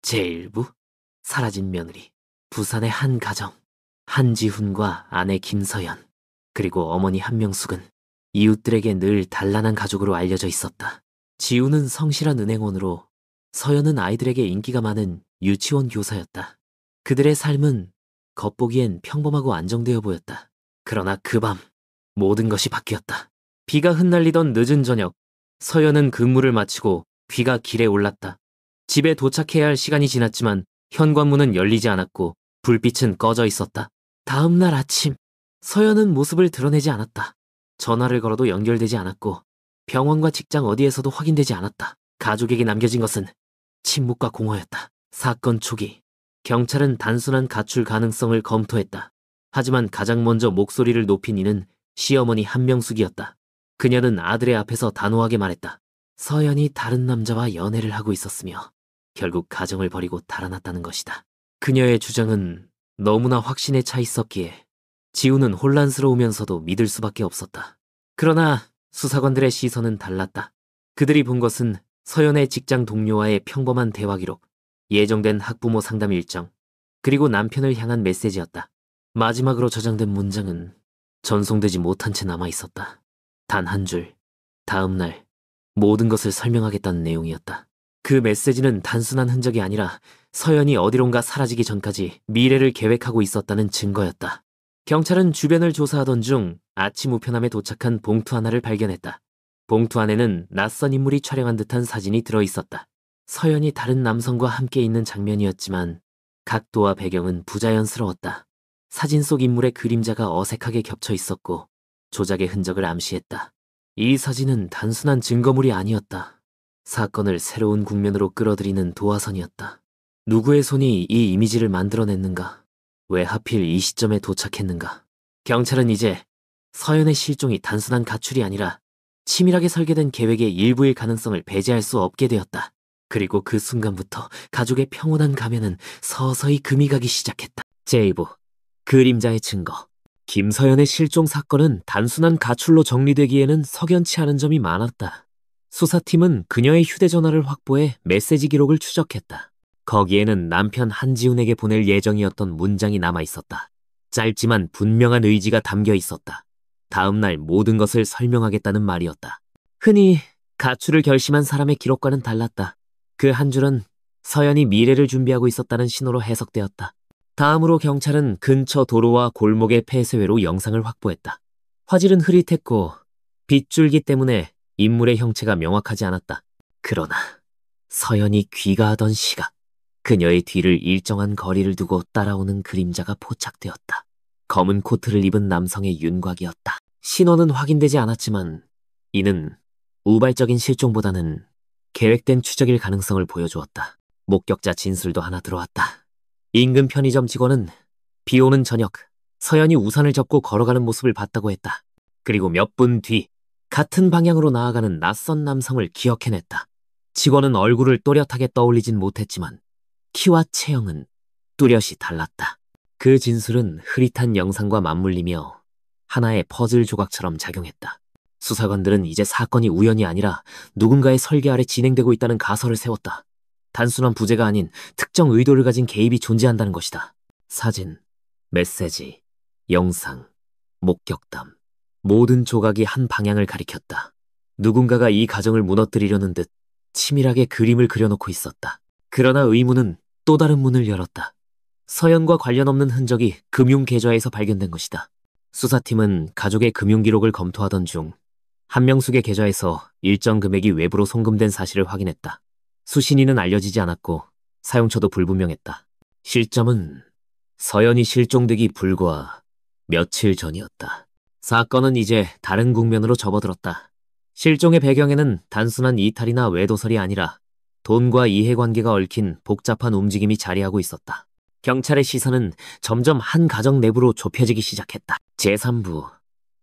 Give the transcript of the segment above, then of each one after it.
제1부 사라진 며느리. 부산의 한 가정. 한지훈과 아내 김서연, 그리고 어머니 한명숙은 이웃들에게 늘 단란한 가족으로 알려져 있었다. 지훈은 성실한 은행원으로, 서연은 아이들에게 인기가 많은 유치원 교사였다. 그들의 삶은 겉보기엔 평범하고 안정되어 보였다. 그러나 그 밤 모든 것이 바뀌었다. 비가 흩날리던 늦은 저녁, 서연은 근무를 마치고 귀가 길에 올랐다. 집에 도착해야 할 시간이 지났지만 현관문은 열리지 않았고 불빛은 꺼져 있었다. 다음 날 아침, 서연은 모습을 드러내지 않았다. 전화를 걸어도 연결되지 않았고 병원과 직장 어디에서도 확인되지 않았다. 가족에게 남겨진 것은 침묵과 공허였다. 사건 초기, 경찰은 단순한 가출 가능성을 검토했다. 하지만 가장 먼저 목소리를 높인 이는 시어머니 한명숙이었다. 그녀는 아들의 앞에서 단호하게 말했다. 서연이 다른 남자와 연애를 하고 있었으며 결국 가정을 버리고 달아났다는 것이다. 그녀의 주장은 너무나 확신에 차 있었기에 지우는 혼란스러우면서도 믿을 수밖에 없었다. 그러나 수사관들의 시선은 달랐다. 그들이 본 것은 서연의 직장 동료와의 평범한 대화 기록, 예정된 학부모 상담 일정, 그리고 남편을 향한 메시지였다. 마지막으로 저장된 문장은 전송되지 못한 채 남아있었다. 단 한 줄, 다음 날 모든 것을 설명하겠다는 내용이었다. 그 메시지는 단순한 흔적이 아니라 서연이 어디론가 사라지기 전까지 미래를 계획하고 있었다는 증거였다. 경찰은 주변을 조사하던 중 아침 우편함에 도착한 봉투 하나를 발견했다. 봉투 안에는 낯선 인물이 촬영한 듯한 사진이 들어있었다. 서연이 다른 남성과 함께 있는 장면이었지만 각도와 배경은 부자연스러웠다. 사진 속 인물의 그림자가 어색하게 겹쳐 있었고 조작의 흔적을 암시했다. 이 사진은 단순한 증거물이 아니었다. 사건을 새로운 국면으로 끌어들이는 도화선이었다. 누구의 손이 이 이미지를 만들어냈는가? 왜 하필 이 시점에 도착했는가? 경찰은 이제 서연의 실종이 단순한 가출이 아니라 치밀하게 설계된 계획의 일부일 가능성을 배제할 수 없게 되었다. 그리고 그 순간부터 가족의 평온한 가면은 서서히 금이 가기 시작했다. 제2부 그림자의 증거. 김서연의 실종 사건은 단순한 가출로 정리되기에는 석연치 않은 점이 많았다. 수사팀은 그녀의 휴대전화를 확보해 메시지 기록을 추적했다. 거기에는 남편 한지훈에게 보낼 예정이었던 문장이 남아있었다. 짧지만 분명한 의지가 담겨 있었다. 다음 날 모든 것을 설명하겠다는 말이었다. 흔히 가출을 결심한 사람의 기록과는 달랐다. 그 한 줄은 서연이 미래를 준비하고 있었다는 신호로 해석되었다. 다음으로 경찰은 근처 도로와 골목의 폐쇄회로 영상을 확보했다. 화질은 흐릿했고 빗줄기 때문에 인물의 형체가 명확하지 않았다. 그러나 서연이 귀가하던 시각, 그녀의 뒤를 일정한 거리를 두고 따라오는 그림자가 포착되었다. 검은 코트를 입은 남성의 윤곽이었다. 신원은 확인되지 않았지만 이는 우발적인 실종보다는 계획된 추적일 가능성을 보여주었다. 목격자 진술도 하나 들어왔다. 인근 편의점 직원은 비 오는 저녁 서연이 우산을 접고 걸어가는 모습을 봤다고 했다. 그리고 몇 분 뒤 같은 방향으로 나아가는 낯선 남성을 기억해냈다. 직원은 얼굴을 또렷하게 떠올리진 못했지만 키와 체형은 뚜렷이 달랐다. 그 진술은 흐릿한 영상과 맞물리며 하나의 퍼즐 조각처럼 작용했다. 수사관들은 이제 사건이 우연이 아니라 누군가의 설계 아래 진행되고 있다는 가설을 세웠다. 단순한 부재가 아닌 특정 의도를 가진 개입이 존재한다는 것이다. 사진, 메시지, 영상, 목격담, 모든 조각이 한 방향을 가리켰다. 누군가가 이 가정을 무너뜨리려는 듯 치밀하게 그림을 그려놓고 있었다. 그러나 의문은 또 다른 문을 열었다. 서연과 관련 없는 흔적이 금융계좌에서 발견된 것이다. 수사팀은 가족의 금융기록을 검토하던 중 한명숙의 계좌에서 일정 금액이 외부로 송금된 사실을 확인했다. 수신인은 알려지지 않았고 사용처도 불분명했다. 시점은 서연이 실종되기 불과 며칠 전이었다. 사건은 이제 다른 국면으로 접어들었다. 실종의 배경에는 단순한 이탈이나 외도설이 아니라 돈과 이해관계가 얽힌 복잡한 움직임이 자리하고 있었다. 경찰의 시선은 점점 한 가정 내부로 좁혀지기 시작했다. 제3부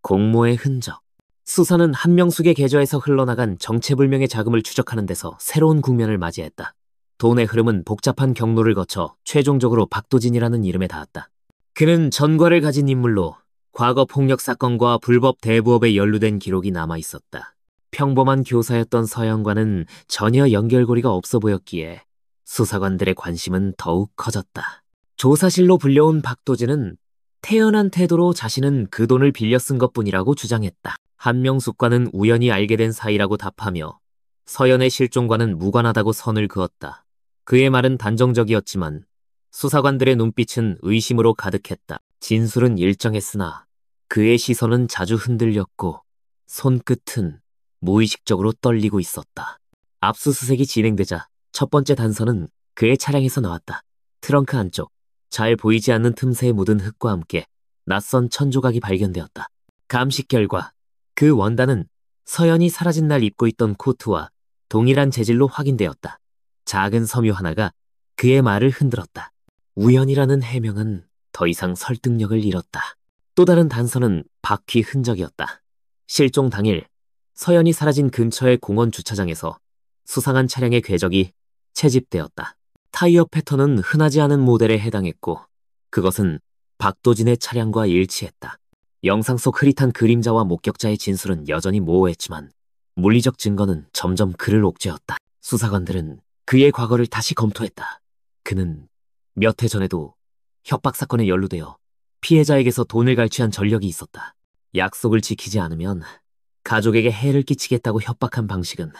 공모의 흔적. 수사는 한명숙의 계좌에서 흘러나간 정체불명의 자금을 추적하는 데서 새로운 국면을 맞이했다. 돈의 흐름은 복잡한 경로를 거쳐 최종적으로 박도진이라는 이름에 닿았다. 그는 전과를 가진 인물로 과거 폭력 사건과 불법 대부업에 연루된 기록이 남아있었다. 평범한 교사였던 서연과는 전혀 연결고리가 없어 보였기에 수사관들의 관심은 더욱 커졌다. 조사실로 불려온 박도진은 태연한 태도로 자신은 그 돈을 빌려 쓴 것뿐이라고 주장했다. 한명숙과는 우연히 알게 된 사이라고 답하며 서연의 실종과는 무관하다고 선을 그었다. 그의 말은 단정적이었지만 수사관들의 눈빛은 의심으로 가득했다. 진술은 일정했으나 그의 시선은 자주 흔들렸고 손끝은 무의식적으로 떨리고 있었다. 압수수색이 진행되자 첫 번째 단서는 그의 차량에서 나왔다. 트렁크 안쪽, 잘 보이지 않는 틈새에 묻은 흙과 함께 낯선 천조각이 발견되었다. 감식 결과 그 원단은 서연이 사라진 날 입고 있던 코트와 동일한 재질로 확인되었다. 작은 섬유 하나가 그의 말을 흔들었다. 우연이라는 해명은 더 이상 설득력을 잃었다. 또 다른 단서는 바퀴 흔적이었다. 실종 당일 서연이 사라진 근처의 공원 주차장에서 수상한 차량의 궤적이 채집되었다. 타이어 패턴은 흔하지 않은 모델에 해당했고 그것은 박도진의 차량과 일치했다. 영상 속 흐릿한 그림자와 목격자의 진술은 여전히 모호했지만 물리적 증거는 점점 그를 옥죄었다. 수사관들은 그의 과거를 다시 검토했다. 그는 몇 해 전에도 협박 사건에 연루되어 피해자에게서 돈을 갈취한 전력이 있었다. 약속을 지키지 않으면 가족에게 해를 끼치겠다고 협박한 방식은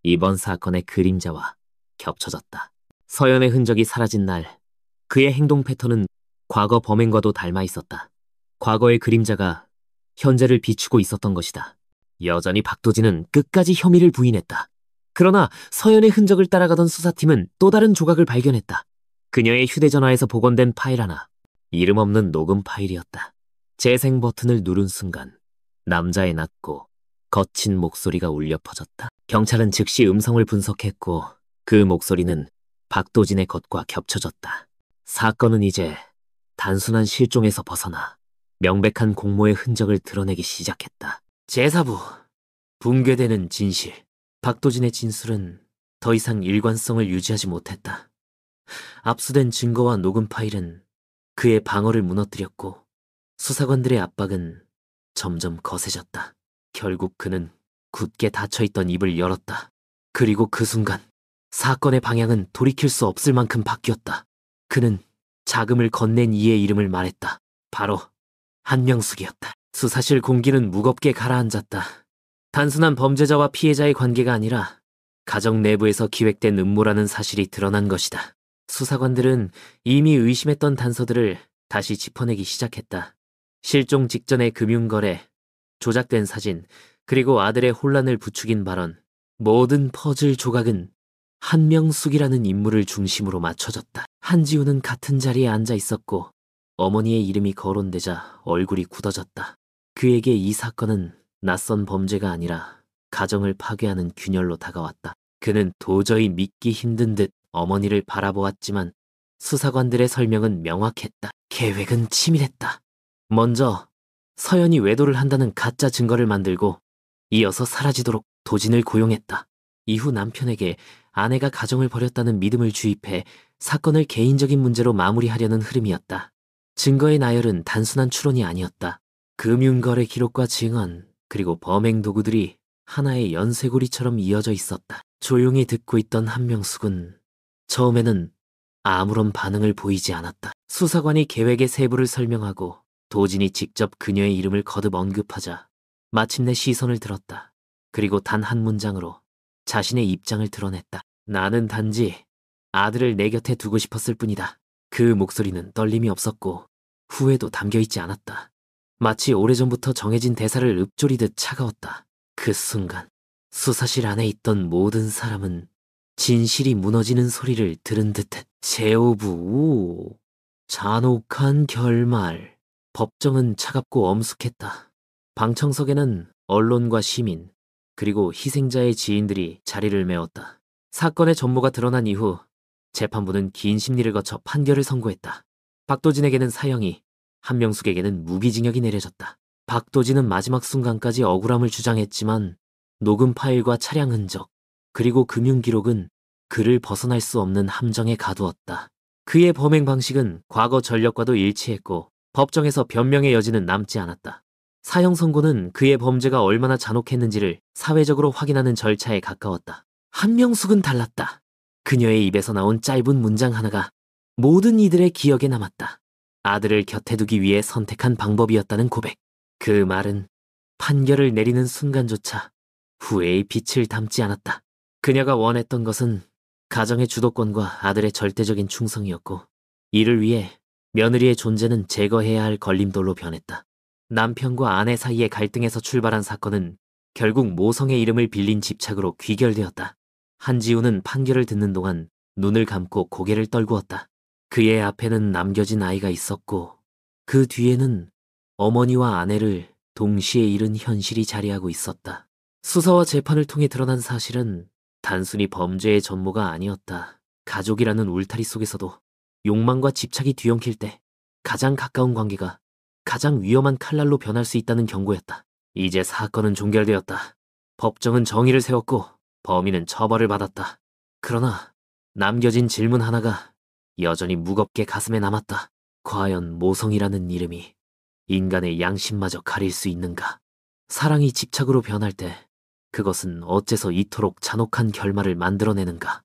이번 사건의 그림자와 겹쳐졌다. 서연의 흔적이 사라진 날 그의 행동 패턴은 과거 범행과도 닮아 있었다. 과거의 그림자가 현재를 비추고 있었던 것이다. 여전히 박도진은 끝까지 혐의를 부인했다. 그러나 서연의 흔적을 따라가던 수사팀은 또 다른 조각을 발견했다. 그녀의 휴대전화에서 복원된 파일 하나. 이름 없는 녹음 파일이었다. 재생 버튼을 누른 순간 남자의 낮고 거친 목소리가 울려 퍼졌다. 경찰은 즉시 음성을 분석했고 그 목소리는 박도진의 것과 겹쳐졌다. 사건은 이제 단순한 실종에서 벗어나 명백한 공모의 흔적을 드러내기 시작했다. 제4부 붕괴되는 진실. 박도진의 진술은 더 이상 일관성을 유지하지 못했다. 압수된 증거와 녹음 파일은 그의 방어를 무너뜨렸고 수사관들의 압박은 점점 거세졌다. 결국 그는 굳게 닫혀있던 입을 열었다. 그리고 그 순간 사건의 방향은 돌이킬 수 없을 만큼 바뀌었다. 그는 자금을 건넨 이의 이름을 말했다. 바로 한명숙이었다. 수사실 공기는 무겁게 가라앉았다. 단순한 범죄자와 피해자의 관계가 아니라 가정 내부에서 기획된 음모라는 사실이 드러난 것이다. 수사관들은 이미 의심했던 단서들을 다시 짚어내기 시작했다. 실종 직전의 금융거래, 조작된 사진, 그리고 아들의 혼란을 부추긴 발언. 모든 퍼즐 조각은 한명숙이라는 인물을 중심으로 맞춰졌다. 한지우는 같은 자리에 앉아 있었고 어머니의 이름이 거론되자 얼굴이 굳어졌다. 그에게 이 사건은 낯선 범죄가 아니라 가정을 파괴하는 균열로 다가왔다. 그는 도저히 믿기 힘든 듯 어머니를 바라보았지만 수사관들의 설명은 명확했다. 계획은 치밀했다. 먼저 서연이 외도를 한다는 가짜 증거를 만들고 이어서 사라지도록 도진을 고용했다. 이후 남편에게 아내가 가정을 버렸다는 믿음을 주입해 사건을 개인적인 문제로 마무리하려는 흐름이었다. 증거의 나열은 단순한 추론이 아니었다. 금융거래 기록과 증언, 그리고 범행 도구들이 하나의 연쇄고리처럼 이어져 있었다. 조용히 듣고 있던 한명숙은 처음에는 아무런 반응을 보이지 않았다. 수사관이 계획의 세부를 설명하고 도진이 직접 그녀의 이름을 거듭 언급하자 마침내 시선을 들었다. 그리고 단 한 문장으로 자신의 입장을 드러냈다. 나는 단지 아들을 내 곁에 두고 싶었을 뿐이다. 그 목소리는 떨림이 없었고 후회도 담겨있지 않았다. 마치 오래전부터 정해진 대사를 읊조리듯 차가웠다. 그 순간 수사실 안에 있던 모든 사람은 진실이 무너지는 소리를 들은 듯했다. 제오부 잔혹한 결말. 법정은 차갑고 엄숙했다. 방청석에는 언론과 시민, 그리고 희생자의 지인들이 자리를 메웠다. 사건의 전모가 드러난 이후 재판부는 긴 심리를 거쳐 판결을 선고했다. 박도진에게는 사형이, 한명숙에게는 무기징역이 내려졌다. 박도진은 마지막 순간까지 억울함을 주장했지만 녹음 파일과 차량 흔적, 그리고 금융기록은 그를 벗어날 수 없는 함정에 가두었다. 그의 범행 방식은 과거 전력과도 일치했고 법정에서 변명의 여지는 남지 않았다. 사형 선고는 그의 범죄가 얼마나 잔혹했는지를 사회적으로 확인하는 절차에 가까웠다. 한명숙은 달랐다. 그녀의 입에서 나온 짧은 문장 하나가 모든 이들의 기억에 남았다. 아들을 곁에 두기 위해 선택한 방법이었다는 고백. 그 말은 판결을 내리는 순간조차 후회의 빛을 담지 않았다. 그녀가 원했던 것은 가정의 주도권과 아들의 절대적인 충성이었고, 이를 위해 며느리의 존재는 제거해야 할 걸림돌로 변했다. 남편과 아내 사이의 갈등에서 출발한 사건은 결국 모성의 이름을 빌린 집착으로 귀결되었다. 한지우는 판결을 듣는 동안 눈을 감고 고개를 떨구었다. 그의 앞에는 남겨진 아이가 있었고, 그 뒤에는 어머니와 아내를 동시에 잃은 현실이 자리하고 있었다. 수사와 재판을 통해 드러난 사실은 단순히 범죄의 전모가 아니었다. 가족이라는 울타리 속에서도 욕망과 집착이 뒤엉킬 때 가장 가까운 관계가 가장 위험한 칼날로 변할 수 있다는 경고였다. 이제 사건은 종결되었다. 법정은 정의를 세웠고 범인은 처벌을 받았다. 그러나 남겨진 질문 하나가 여전히 무겁게 가슴에 남았다. 과연 모성이라는 이름이 인간의 양심마저 가릴 수 있는가? 사랑이 집착으로 변할 때 그것은 어째서 이토록 잔혹한 결말을 만들어내는가?